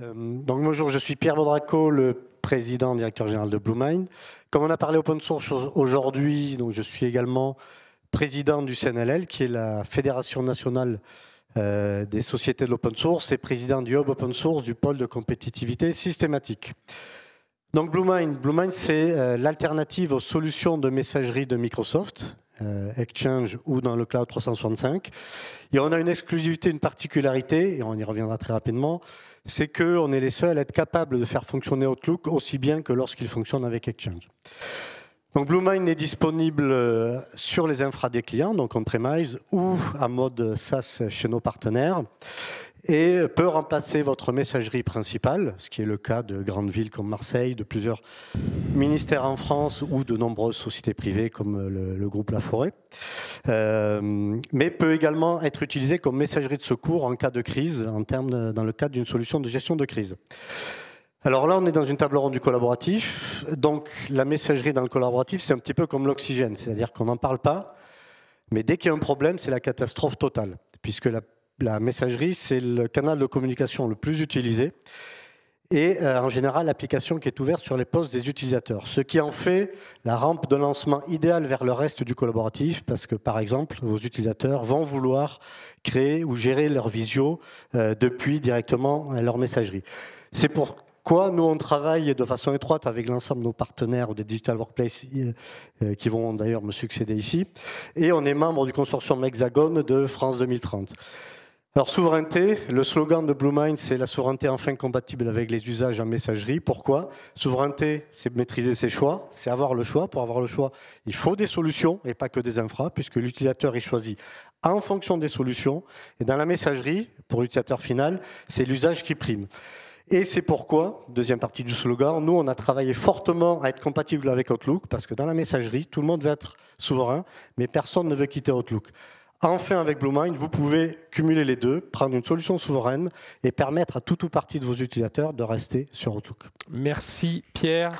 Donc bonjour, je suis Pierre Baudraco, le président, directeur général de Bluemind. Comme on a parlé open source aujourd'hui, donc je suis également président du CNLL, qui est la Fédération nationale des sociétés de l'open source, et président du Hub Open Source du pôle de compétitivité systématique. Donc Bluemind, c'est l'alternative aux solutions de messagerie de Microsoft, Exchange ou dans le Cloud 365. Et on a une exclusivité, une particularité, et on y reviendra très rapidement, c'est qu'on est les seuls à être capables de faire fonctionner Outlook aussi bien que lorsqu'il fonctionne avec Exchange. Donc Bluemind est disponible sur les infras des clients, donc on-premise ou en mode SaaS chez nos partenaires, et peut remplacer votre messagerie principale, ce qui est le cas de grandes villes comme Marseille, de plusieurs ministères en France ou de nombreuses sociétés privées comme le groupe La Forêt, mais peut également être utilisé comme messagerie de secours en cas de crise, dans le cadre d'une solution de gestion de crise. Alors là, on est dans une table ronde du collaboratif. Donc la messagerie dans le collaboratif, c'est un petit peu comme l'oxygène, c'est-à-dire qu'on n'en parle pas, mais dès qu'il y a un problème, c'est la catastrophe totale, puisque la messagerie, c'est le canal de communication le plus utilisé et en général l'application qui est ouverte sur les postes des utilisateurs, ce qui en fait la rampe de lancement idéale vers le reste du collaboratif, parce que par exemple, vos utilisateurs vont vouloir créer ou gérer leur visio depuis directement leur messagerie. C'est pourquoi nous, on travaille de façon étroite avec l'ensemble de nos partenaires ou des Digital Workplace qui vont d'ailleurs me succéder ici, et on est membre du consortium Hexagone de France 2030. Alors, souveraineté, le slogan de Bluemind, c'est la souveraineté enfin compatible avec les usages en messagerie. Pourquoi? Souveraineté, c'est maîtriser ses choix, c'est avoir le choix. Pour avoir le choix, il faut des solutions et pas que des infras, puisque l'utilisateur est choisi en fonction des solutions. Et dans la messagerie, pour l'utilisateur final, c'est l'usage qui prime. Et c'est pourquoi, deuxième partie du slogan, nous, on a travaillé fortement à être compatible avec Outlook, parce que dans la messagerie, tout le monde veut être souverain, mais personne ne veut quitter Outlook. Enfin, avec Bluemind, vous pouvez cumuler les deux, prendre une solution souveraine et permettre à tout ou partie de vos utilisateurs de rester sur Outlook. Merci Pierre.